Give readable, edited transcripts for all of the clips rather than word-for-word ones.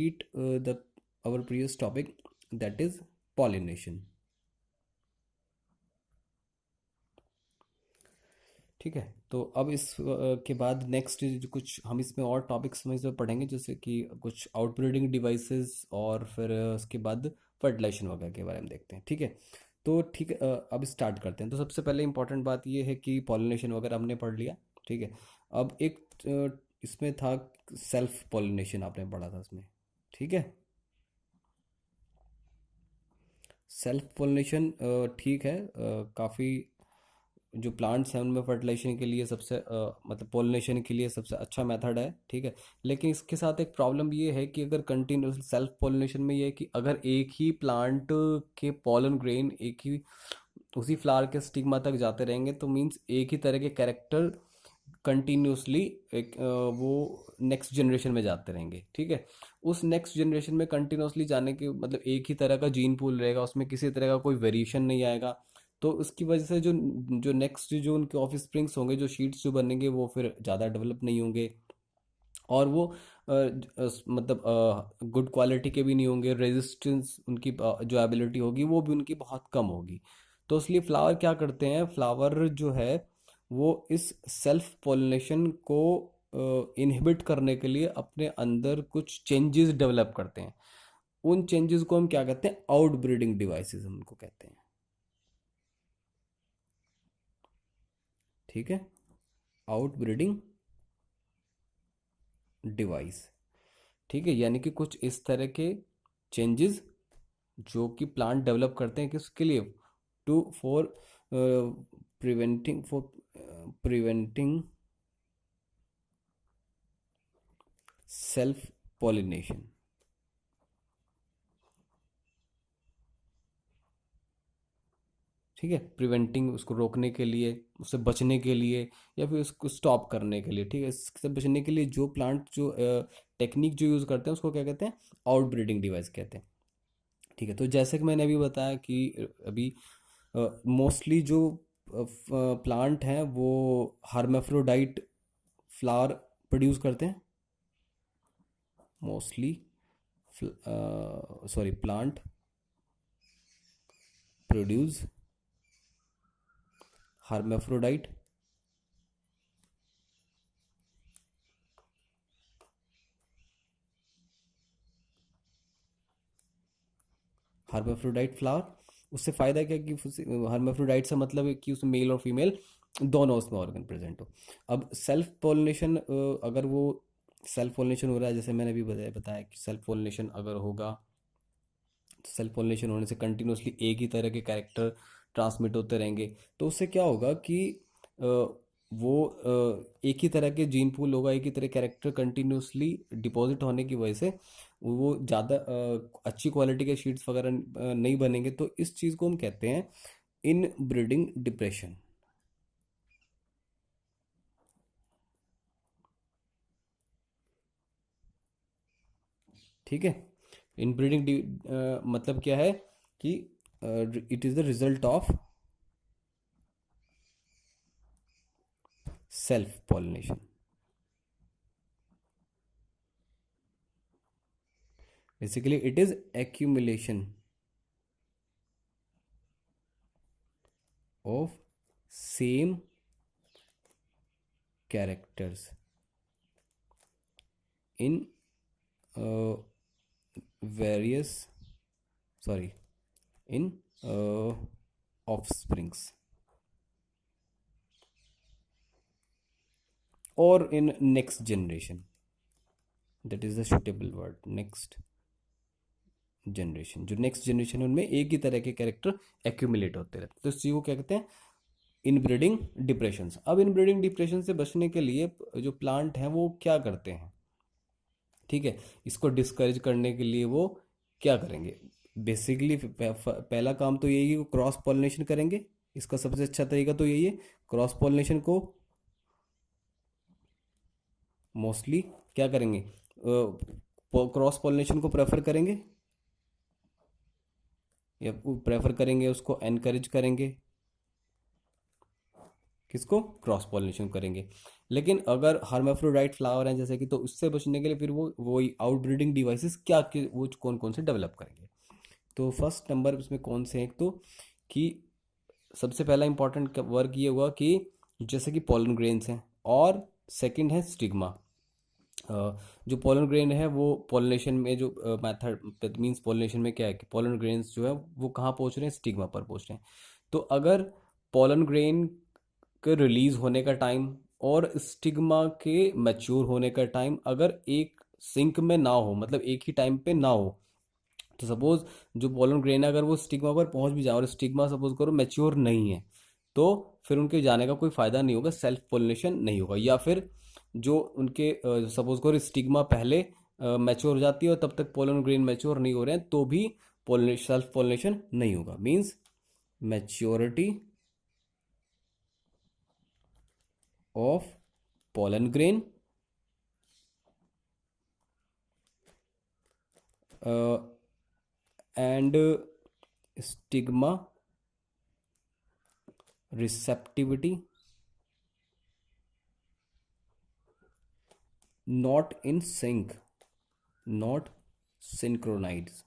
repeat the our previous topic, that is pollination. ठीक है, तो अब इस के बाद नेक्स्ट कुछ हम इसमें और टॉपिक्स में इसमें पढ़ेंगे, जैसे कि कुछ आउटब्रीडिंग डिवाइसेस और फिर उसके बाद फर्टिलाइजेशन वगैरह के बारे में देखते हैं। ठीक है, तो ठीक है, अब स्टार्ट करते हैं। तो सबसे पहले इंपॉर्टेंट बात ये है कि पॉलिनेशन वगैरह हमने पढ़ लिया। ठीक है, अब एक इसमें था सेल्फ पॉलिनेशन, आपने पढ़ा था इसमें। ठीक है, सेल्फ पॉलिनेशन ठीक है, काफ़ी जो प्लांट्स हैं उनमें फर्टिलाइजेशन के लिए सबसे मतलब पोलिनेशन के लिए सबसे अच्छा मेथड है। ठीक है, लेकिन इसके साथ एक प्रॉब्लम ये है कि अगर कंटिन्यूस सेल्फ पोलिनेशन में ये है कि अगर एक ही प्लांट के पोलन ग्रेन एक ही उसी फ्लावर के स्टिग्मा तक जाते रहेंगे, तो मीन्स एक ही तरह के कैरेक्टर कंटिन्यूसली एक वो नेक्स्ट जनरेशन में जाते रहेंगे। ठीक है, उस नेक्स्ट जनरेशन में कंटिन्यूसली जाने के मतलब एक ही तरह का जीन पूल रहेगा, उसमें किसी तरह का कोई वेरिएशन नहीं आएगा। तो उसकी वजह से जो जो नेक्स्ट जो उनके ऑफ स्प्रिंग्स होंगे, जो शीट्स जो बनेंगे, वो फिर ज़्यादा डेवलप नहीं होंगे, और वो मतलब गुड क्वालिटी के भी नहीं होंगे। रेजिस्टेंस उनकी जो एबिलिटी होगी वो भी उनकी बहुत कम होगी। तो इसलिए फ्लावर क्या करते हैं, फ्लावर जो है वो इस सेल्फ पोलिनेशन को इनहिबिट करने के लिए अपने अंदर कुछ चेंजेस डेवलप करते हैं। उन चेंजेस को हम क्या कहते हैं, आउट ब्रीडिंग डिवाइसेस हम उनको कहते हैं। ठीक है, आउट ब्रीडिंग डिवाइस। ठीक है, यानी कि कुछ इस तरह के चेंजेस जो कि प्लांट डेवलप करते हैं, किसके लिए, to for preventing self pollination. ठीक है, प्रिवेंटिंग उसको रोकने के लिए, उससे बचने के लिए, या फिर उसको स्टॉप करने के लिए। ठीक है, इससे बचने के लिए जो प्लांट जो टेक्निक जो यूज़ करते हैं उसको क्या कहते हैं, आउट ब्रीडिंग डिवाइस कहते हैं। ठीक है, तो जैसे कि मैंने अभी बताया कि अभी मोस्टली जो प्लांट हैं वो हर्मेफ्रोडाइट फ्लावर प्रोड्यूस करते हैं। Mostly sorry, plant produce hermaphrodite hermaphrodite flower. उससे फ़ायदा क्या कि हर्मेफ्रोडाइट से मतलब है कि उसमें मेल और फीमेल दोनों उसमें ऑर्गन प्रेजेंट हो। अब सेल्फ पोलिनेशन, अगर वो सेल्फ पोलिनेशन हो रहा है, जैसे मैंने अभी बताया कि सेल्फ पोलिनेशन अगर होगा, तो सेल्फ पोलिनेशन होने से कंटिन्यूसली एक ही तरह के कैरेक्टर ट्रांसमिट होते रहेंगे। तो उससे क्या होगा कि अ, वो एक ही तरह के जीन पूल होगा, एक ही तरह कैरेक्टर कंटिन्यूसली डिपॉजिट होने की वजह से वो ज़्यादा अच्छी क्वालिटी के शीट्स वगैरह नहीं बनेंगे। तो इस चीज़ को हम कहते हैं इन ब्रीडिंग डिप्रेशन। ठीक है, इन ब्रीडिंग मतलब क्या है कि it is the result of self pollination. Basically it is accumulation of same characters in uh, various, sorry, in offsprings or in next generation. That is the suitable word, next generation. जो next generation उनमें एक ही तरह के character accumulate होते रहते हैं, तो इस चीज़ को क्या कहते हैं, इनब्रीडिंग डिप्रेशंस। अब इनब्रीडिंग डिप्रेशन से बचने के लिए जो प्लांट हैं वो क्या करते हैं, ठीक है, इसको डिस्करेज करने के लिए वो क्या करेंगे, बेसिकली पहला काम तो यही है कि क्रॉस पॉलिनेशन करेंगे। इसका सबसे अच्छा तरीका तो यही है, क्रॉस पॉलिनेशन को मोस्टली क्या करेंगे, क्रॉस पॉलिनेशन को प्रेफर करेंगे, या प्रेफर करेंगे, उसको एनकरेज करेंगे। किसको, क्रॉस पॉलिनेशन करेंगे। लेकिन अगर हर्माफ्रोडाइट फ्लावर हैं जैसे कि, तो उससे बचने के लिए फिर वो आउटब्रीडिंग डिवाइसेस क्या वो कौन कौन से डेवलप करेंगे। तो फर्स्ट नंबर इसमें कौन से हैं, एक तो कि सबसे पहला इंपॉर्टेंट वर्क ये हुआ कि जैसे कि पोलन ग्रेन्स हैं, और सेकंड है स्टिग्मा। जो पोलन ग्रेन है वो पोलिनेशन में जो मेथड मींस पोलिनेशन में क्या है कि पोलन ग्रेन्स जो है वो कहाँ पहुँच रहे हैं, स्टिग्मा पर पहुँच रहे हैं। तो अगर पोलन ग्रेन के रिलीज होने का टाइम और स्टिग्मा के मैच्योर होने का टाइम अगर एक सिंक में ना हो, मतलब एक ही टाइम पे ना हो, तो सपोज जो पोलन ग्रेन है अगर वो स्टिग्मा पर पहुंच भी जाए और स्टिग्मा सपोज करो मैच्योर नहीं है, तो फिर उनके जाने का कोई फायदा नहीं होगा, सेल्फ पोलिनेशन नहीं होगा। या फिर जो उनके सपोज करो स्टिग्मा पहले मैच्योर हो जाती है और तब तक पोलन ग्रेन मैच्योर नहीं हो रहे हैं, तो भी सेल्फ पोलिनेशन नहीं होगा। Means maturity of pollen grain and stigma receptivity not in sync, not synchronize.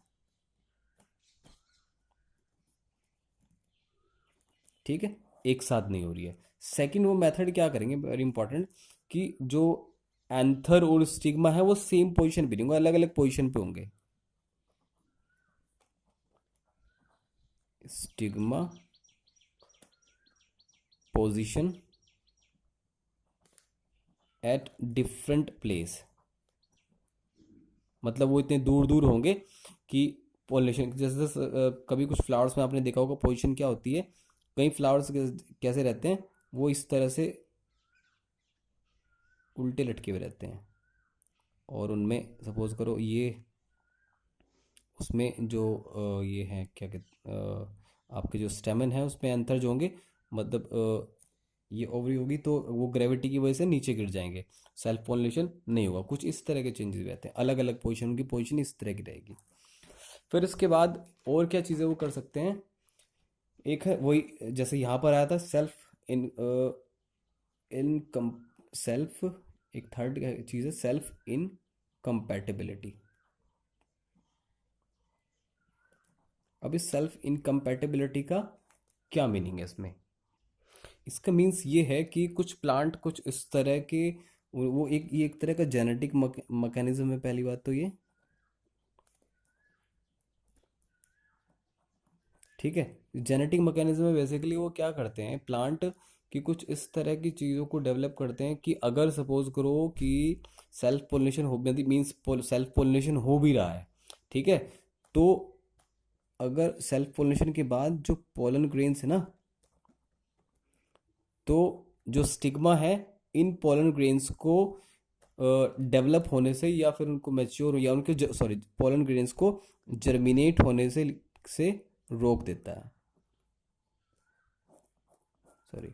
ठीक है, एक साथ नहीं हो रही है। सेकंड वो मेथड क्या करेंगे, वेरी इंपॉर्टेंट, कि जो एंथर और स्टिग्मा है वो सेम पोजीशन पे नहीं होंगे, अलग अलग पोजीशन पे होंगे। Stigma position at different place, मतलब वो इतने दूर दूर होंगे कि पोलिनेशन जैसे जैसे कभी कुछ फ्लावर्स में आपने देखा होगा पोजीशन क्या होती है, कई फ्लावर्स कैसे रहते हैं, वो इस तरह से उल्टे लटके हुए रहते हैं, और उनमें सपोज करो ये उसमें जो ये है क्या कहते आपके जो स्टेमन है उसमें एंथर जो होंगे, मतलब ये ओवरी होगी तो वो ग्रेविटी की वजह से नीचे गिर जाएंगे, सेल्फ पोलिनेशन नहीं होगा। कुछ इस तरह के चेंजेस रहते हैं, अलग अलग पोजीशन, उनकी पोजीशन इस तरह की रहेगी। फिर इसके बाद और क्या चीज़ें वो कर सकते हैं, एक है वही जैसे यहाँ पर आया था self in in come self, एक थर्ड चीज़ है सेल्फ इन कंपैटिबिलिटी। अब इस सेल्फ इनकम्पैटिबिलिटी का क्या मीनिंग है इसमें, इसका मीन्स ये है कि कुछ प्लांट कुछ इस तरह के, वो एक ये एक तरह का जेनेटिक मैकेनिज्म है पहली बात तो ये। ठीक है, जेनेटिक मैकेनिज्म में बेसिकली वो क्या करते हैं प्लांट कि कुछ इस तरह की चीज़ों को डेवलप करते हैं कि अगर सपोज करो कि सेल्फ पोलिनेशन हो मीन्स सेल्फ पोलिनेशन हो भी रहा है, ठीक है, तो अगर सेल्फ पोलिनेशन के बाद जो पोलन ग्रेन्स है ना, तो जो स्टिग्मा है इन पोलन ग्रेन्स को डेवलप होने से या फिर उनको मैच्योर या उनके सॉरी पोलन ग्रेन्स को जर्मिनेट होने से रोक देता है। Sorry,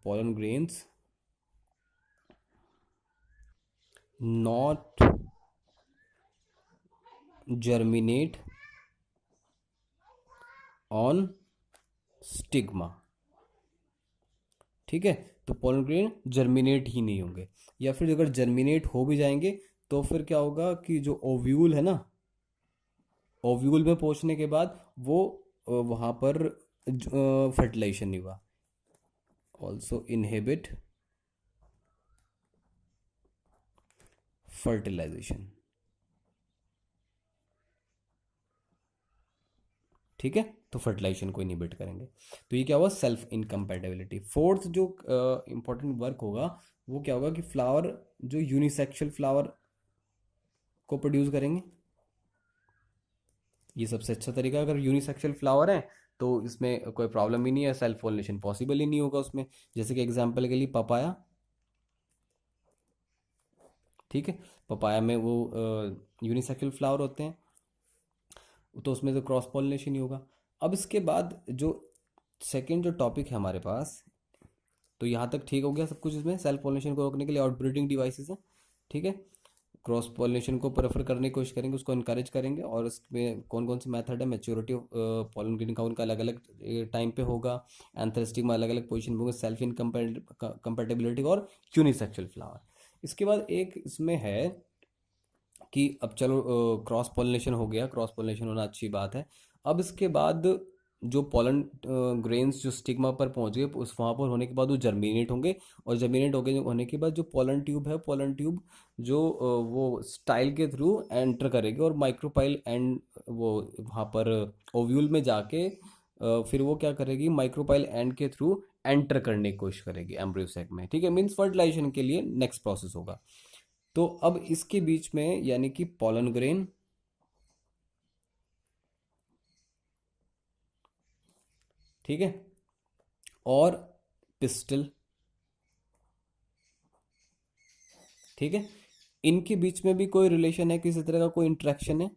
pollen grains not germinate on stigma. ठीक है, तो पोलन ग्रेन जर्मिनेट ही नहीं होंगे, या फिर अगर जर्मिनेट हो भी जाएंगे तो फिर क्या होगा कि जो ओव्यूल है ना, ओव्यूल में पहुंचने के बाद वो वहां पर फर्टिलाइजेशन नहीं हुआ, ऑल्सो इनहिबिट फर्टिलाइजेशन। ठीक है, तो फर्टिलाइजेशन को इनहिबिट करेंगे। तो ये क्या हुआ, सेल्फ इनकम्पैटिबिलिटी। फोर्थ जो इंपॉर्टेंट वर्क होगा वो क्या होगा कि फ्लावर जो यूनिसेक्सुअल फ्लावर को प्रोड्यूस करेंगे, ये सबसे अच्छा तरीका। अगर यूनिसेक्सुअल फ्लावर है तो इसमें कोई प्रॉब्लम ही नहीं है, सेल्फ पोलिनेशन पॉसिबल ही नहीं होगा उसमें। जैसे कि एग्जांपल के लिए पपाया, ठीक है, पपाया में वो यूनिसेक्सुअल फ्लावर होते हैं, तो उसमें तो क्रॉस पॉलिनेशन ही होगा। अब इसके बाद जो सेकेंड जो टॉपिक है हमारे पास, तो यहाँ तक ठीक हो गया सब कुछ, इसमें सेल्फ पोलिनेशन को रोकने के लिए आउटब्रीडिंग डिवाइसेस हैं। ठीक है, क्रॉस पॉलिनेशन को प्रेफर करने की कोशिश करेंगे, उसको इनकरेज करेंगे। और इसमें कौन कौन से मेथड है, मैच्योरिटी ऑफ पॉलन ग्रेन का उनका अलग अलग टाइम पे होगा, एंथ्रेस्टिक में अलग अलग पोजीशन पे होंगे, सेल्फ इनकम्पेटिबिलिटी और यूनिसेक्सुअल फ्लावर। इसके बाद एक इसमें है कि अब चलो क्रॉस पॉलिनेशन हो गया, क्रॉस पॉलिनेशन होना अच्छी बात है। अब इसके बाद जो पॉलन ग्रेन्स जो स्टिग्मा पर पहुंच गए उस वहाँ पर होने के बाद वो जर्मिनेट होंगे, और जर्मिनेट हो गए होने के बाद जो पॉलन ट्यूब है, पॉलन ट्यूब जो वो स्टाइल के थ्रू एंटर करेगी और माइक्रोपाइल एंड वो वहाँ पर ओव्यूल में जाके फिर वो क्या करेगी, माइक्रोपाइल एंड के थ्रू एंटर करने की कोशिश करेगी एम्ब्रियो सैक में, ठीक है। मीन्स फर्टिलाइजेशन के लिए नेक्स्ट प्रोसेस होगा। तो अब इसके बीच में यानी कि पॉलन ग्रेन, ठीक है, और पिस्टल, ठीक है, इनके बीच में भी कोई रिलेशन है, किसी तरह का कोई इंटरेक्शन है,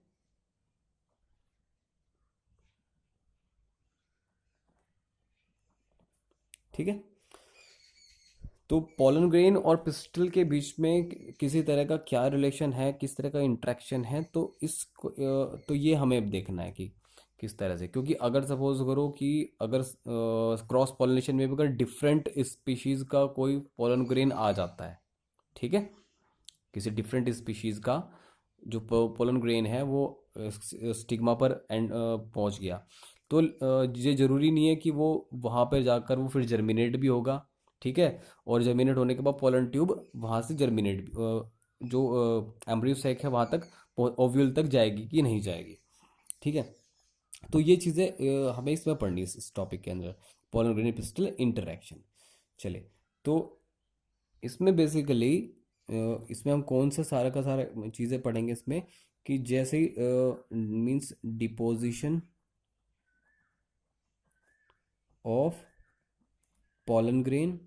ठीक है। तो पॉलन ग्रेन और पिस्टल के बीच में किसी तरह का क्या रिलेशन है, किस तरह का इंटरेक्शन है, तो तो ये हमें देखना है कि किस तरह से। क्योंकि अगर सपोज करो कि अगर क्रॉस पॉलिनेशन में भी अगर डिफरेंट स्पीशीज का कोई पॉलन ग्रेन आ जाता है, ठीक है, किसी डिफरेंट स्पीशीज का जो पोलन ग्रेन है वो स्टिग्मा पर एंड पहुंच गया, तो ये जरूरी नहीं है कि वो वहां पर जाकर वो फिर जर्मिनेट भी होगा, ठीक है। और जर्मिनेट होने के बाद पोलन ट्यूब वहां से जर्मिनेट जो एम्ब्रियो सैक है वहां तक ओव्यूल तक जाएगी कि नहीं जाएगी, ठीक है। तो ये चीज़ें हमें इसमें पढ़नी है इस टॉपिक के अंदर, पोलन ग्रेन पिस्टल इंटरेक्शन। चले, तो इसमें बेसिकली इसमें हम कौन सा सारा का सारा चीज़ें पढ़ेंगे इसमें, कि जैसे means deposition of pollen grain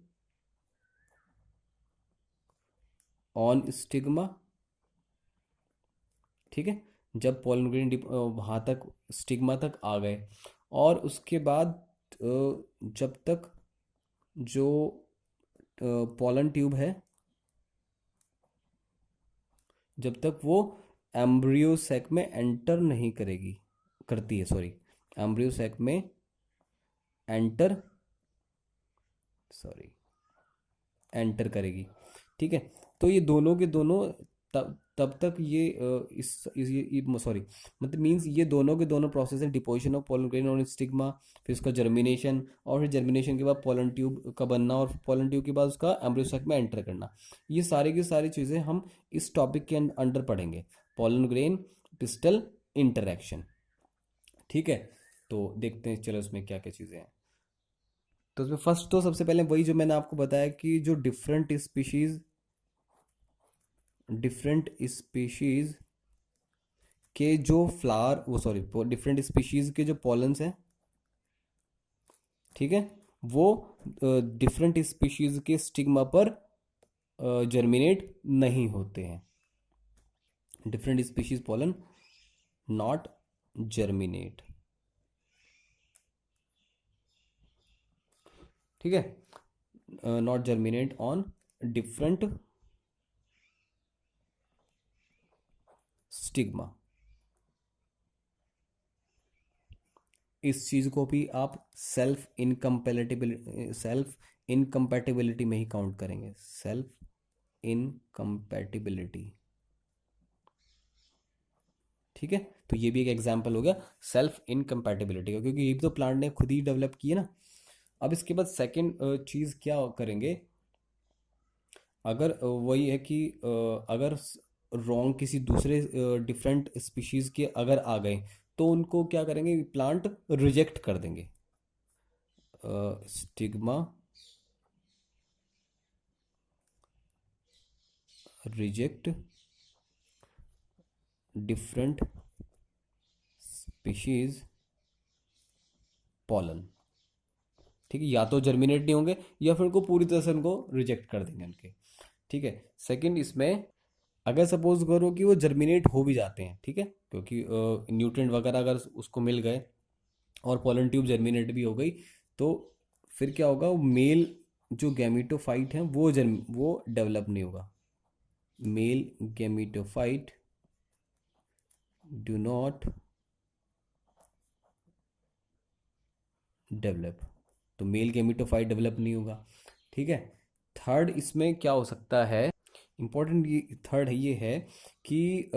on stigma, ठीक है। जब पॉलन ग्रेन वहाँ तक स्टिग्मा तक आ गए, और उसके बाद जब तक जो पॉलन ट्यूब है, जब तक वो एम्ब्रियो सैक में एंटर नहीं करेगी, करती है, सॉरी, एम्ब्रियो सैक में एंटर, सॉरी, एंटर करेगी, ठीक है। तो ये दोनों के दोनों तब तक ये ये सॉरी, मतलब मींस ये दोनों के दोनों प्रोसेस है, deposition of pollen grain on stigma, फिर उसका जर्मिनेशन, और फिर जर्मिनेशन के बाद पोलन ट्यूब का बनना, और पोलन ट्यूब के बाद उसका एम्ब्रियो सैक में एंटर करना। ये सारी की सारी चीज़ें हम इस टॉपिक के अंडर पढ़ेंगे, पोलन ग्रेन पिस्टल इंटरेक्शन, ठीक है। तो देखते हैं चलो उसमें क्या क्या चीज़ें हैं। तो उसमें फर्स्ट तो सबसे पहले वही जो मैंने आपको बताया कि जो डिफरेंट स्पीशीज के जो फ्लावर, वो सॉरी, डिफरेंट स्पीशीज के जो पॉलन्स हैं, ठीक है, वो डिफरेंट स्पीशीज के स्टिग्मा पर जर्मिनेट नहीं होते हैं। Different species pollen not germinate, ठीक है, not germinate on different stigma. इस चीज को भी आप सेल्फ इनकम्पैटिबिलिटी में ही काउंट करेंगे, सेल्फ इनकम्पैटिबिलिटी, ठीक है। तो ये भी एक एग्जांपल हो गया सेल्फ इनकम्पैटिबिलिटी का, क्योंकि ये भी तो प्लांट ने खुद ही डेवलप की है ना। अब इसके बाद सेकंड चीज क्या करेंगे, अगर वही है कि अगर रॉन्ग किसी दूसरे डिफरेंट स्पीशीज के अगर आ गए, तो उनको क्या करेंगे, प्लांट रिजेक्ट कर देंगे। Stigma reject different species pollen, ठीक है। या तो जर्मिनेट नहीं होंगे या फिर उनको पूरी तरह से उनको रिजेक्ट कर देंगे उनके, ठीक है। सेकंड इसमें अगर सपोज करो कि वो जर्मिनेट हो भी जाते हैं, ठीक है, क्योंकि न्यूट्रिएंट वगैरह अगर उसको मिल गए और पोलन ट्यूब जर्मिनेट भी हो गई, तो फिर क्या होगा, वो मेल जो गैमीटोफाइट है वो डेवलप नहीं होगा, male gametophyte do not develop, तो मेल गैमेटोफाइट डेवलप नहीं होगा। ठीक है। थर्ड इसमें क्या हो सकता है, इंपॉर्टेंट ये थर्ड है, ये है कि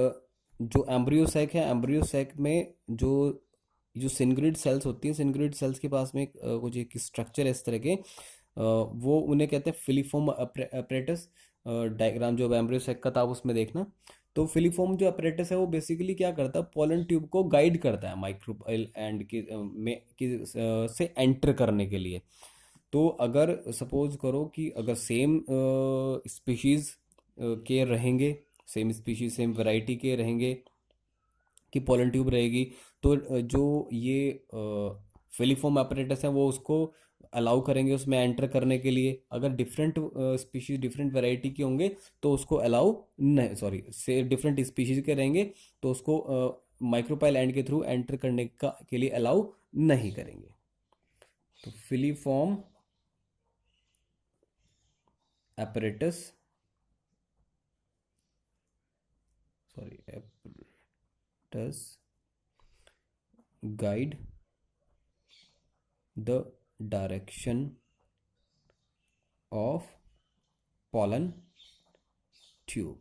जो एम्ब्रियो सैक है, एम्ब्रियो सैक में जो जो सिनग्रिड सेल्स होती हैं, सिनग्रिड सेल्स के पास में कुछ एक स्ट्रक्चर है इस तरह के, वो उन्हें कहते हैं फिलीफॉर्म अपरेटस। डायग्राम जो एम्ब्रियो सैक का था आप उसमें देखना। तो फिलीफॉर्म जो अपरेटस है वो बेसिकली क्या करता है, पोलन ट्यूब को गाइड करता है माइक्रोपाइल एंड से एंटर करने के लिए। तो अगर सपोज करो कि अगर सेम स्पीशीज के रहेंगे, सेम स्पीशीज सेम वैरायटी के रहेंगे, कि पोलन ट्यूब रहेगी, तो जो ये फिलीफॉर्म apparatus है वो उसको अलाउ करेंगे उसमें एंटर करने के लिए। अगर डिफरेंट स्पीशीज डिफरेंट वैरायटी के होंगे तो उसको अलाउ नहीं, सॉरी से डिफरेंट स्पीशीज के रहेंगे तो उसको माइक्रोपाइल एंड के थ्रू एंटर करने का के लिए अलाउ नहीं करेंगे। तो filiform apparatus, sorry apparatus guide the direction of pollen tube।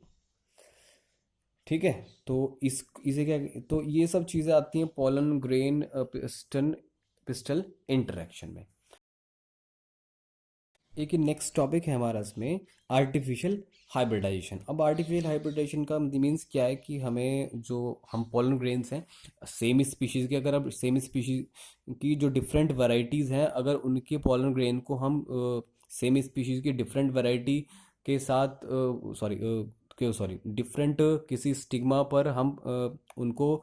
ठीक है। तो इसे क्या, तो ये सब चीज़ें आती हैं pollen grain piston pistol interaction में। एक नेक्स्ट टॉपिक है हमारा इसमें, आर्टिफिशियल हाइब्रिडाइजेशन। अब आर्टिफिशियल हाइब्रिडाइजेशन का मीन्स क्या है कि हमें जो हम पोलन ग्रेन्स हैं सेम स्पीशीज़ के, अगर अब सेम स्पीशीज़ की जो डिफरेंट वैरायटीज़ हैं, अगर उनके पोलन ग्रेन को हम सेम स्पीशीज़ की डिफरेंट वैरायटी के साथ सॉरी डिफरेंट किसी स्टिग्मा पर हम उनको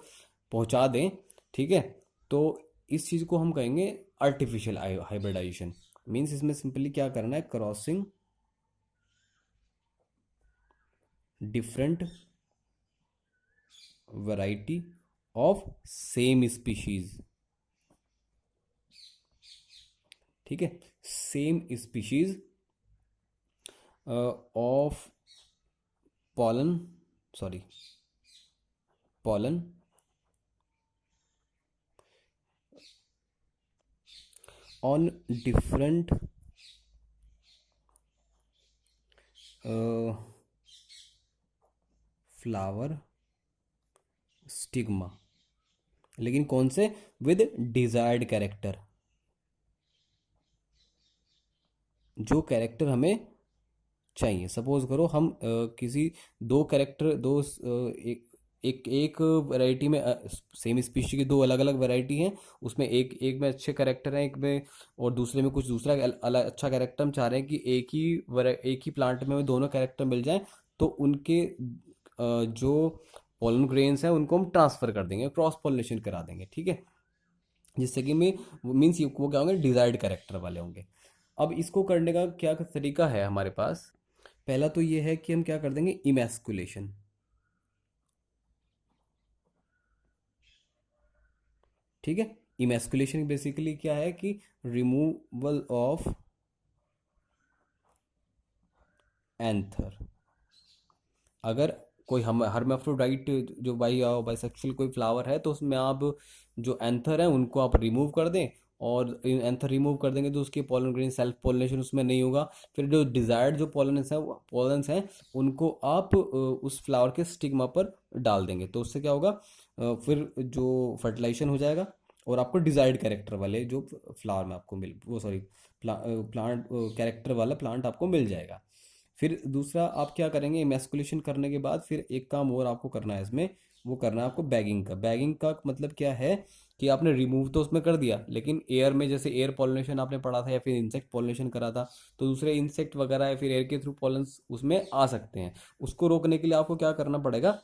पहुंचा दें, ठीक है, तो इस चीज़ को हम कहेंगे आर्टिफिशियल हाइब्रिडाइजेशन। मीन्स इसमें सिंपली क्या करना है, crossing different variety of same species. ठीक है, same species of pollen, sorry pollen on different flower stigma, लेकिन कौन से, विद डिजायर्ड कैरेक्टर, जो कैरेक्टर हमें चाहिए। सपोज करो हम किसी दो कैरेक्टर दो एक एक एक वैरायटी में सेम स्पीशी की दो अलग अलग वैरायटी हैं, उसमें एक एक में अच्छे कैरेक्टर हैं, एक में और दूसरे में कुछ दूसरा अलग अच्छा कैरेक्टर। हम चाह रहे हैं कि एक ही प्लांट में हमें दोनों कैरेक्टर मिल जाएं, तो उनके जो पोलन ग्रेन्स हैं उनको हम ट्रांसफर कर देंगे, क्रॉस पॉलिनेशन करा देंगे। ठीक है, जिससे कि मैं मीन्स वो क्या होंगे, डिजायर्ड कैरेक्टर वाले होंगे। अब इसको करने का क्या तरीका है हमारे पास, पहला तो ये है कि हम क्या कर देंगे, इमैस्कुलेशन। ठीक है, इमैस्कुलेशन बेसिकली क्या है कि रिमूवल ऑफ एंथर। अगर कोई हम हर्माफ्रोडाइट जो बाइसेक्सुअल कोई फ्लावर है, तो उसमें आप जो एंथर है उनको आप रिमूव कर दें, और एंथर रिमूव कर देंगे तो उसकी पोलन ग्रेन सेल्फ पोलिनेशन उसमें नहीं होगा। फिर जो डिजायर्ड जो पोलन्स हैं उनको आप उस फ्लावर के स्टिग्मा पर डाल देंगे, तो उससे क्या होगा, फिर जो फर्टिलाइजेशन हो जाएगा और आपको डिजायर्ड कैरेक्टर वाले जो फ्लावर में आपको मिल वो सॉरी प्लांट कैरेक्टर वाला प्लांट आपको मिल जाएगा। फिर दूसरा आप क्या करेंगे, इमेस्कुलेशन करने के बाद फिर एक काम और आपको करना है इसमें, वो करना है आपको बैगिंग का। बैगिंग का मतलब क्या है कि आपने रिमूव तो उसमें कर दिया, लेकिन एयर में जैसे एयर पॉलिनेशन आपने पढ़ा था या फिर इंसेक्ट पॉलिनेशन करा था, तो दूसरे इंसेक्ट वगैरह या फिर एयर के थ्रू पॉलन्स उसमें आ सकते हैं। उसको रोकने के लिए आपको क्या करना पड़ेगा,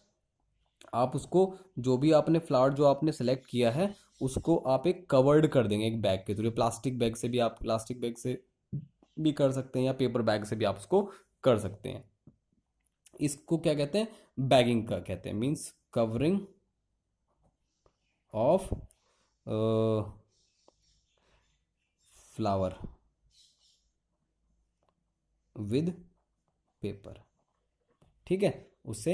आप उसको जो भी आपने फ्लावर जो आपने सेलेक्ट किया है उसको आप एक कवर्ड कर देंगे एक बैग के थ्रू। प्लास्टिक बैग से भी आप प्लास्टिक बैग से भी कर सकते हैं या पेपर बैग से भी आप उसको कर सकते हैं। इसको क्या कहते हैं, बैगिंग का कहते हैं, means covering of flower with paper. ठीक है, उससे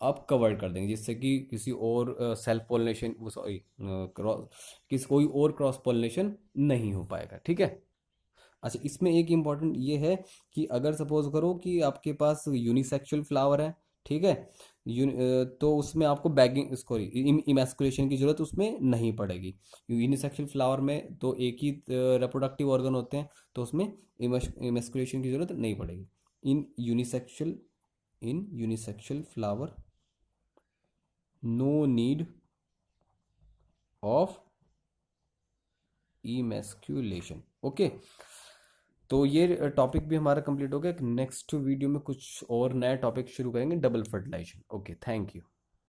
आप कवर कर देंगे, जिससे कि किसी और सेल्फ पोलिनेशन, वो सॉरी, किसी कोई और क्रॉस पोलिनेशन नहीं हो पाएगा, ठीक है। अच्छा, इसमें एक इम्पॉर्टेंट ये है कि अगर सपोज करो कि आपके पास यूनिसेक्सुअल फ्लावर है, ठीक है, तो उसमें आपको बैगिंग सॉरी इमैस्कुलेशन की जरूरत उसमें नहीं पड़ेगी। यूनिसेक्सुअल फ्लावर में तो एक ही रिप्रोडक्टिव ऑर्गन होते हैं, तो उसमें इमैस्कुलेशन की जरूरत नहीं पड़ेगी। In unisexual in unisexual flower no need of emasculation. Okay, तो ये टॉपिक भी हमारा कंप्लीट हो गया। नेक्स्ट वीडियो में कुछ और नया टॉपिक शुरू करेंगे, double fertilization. Okay, thank you.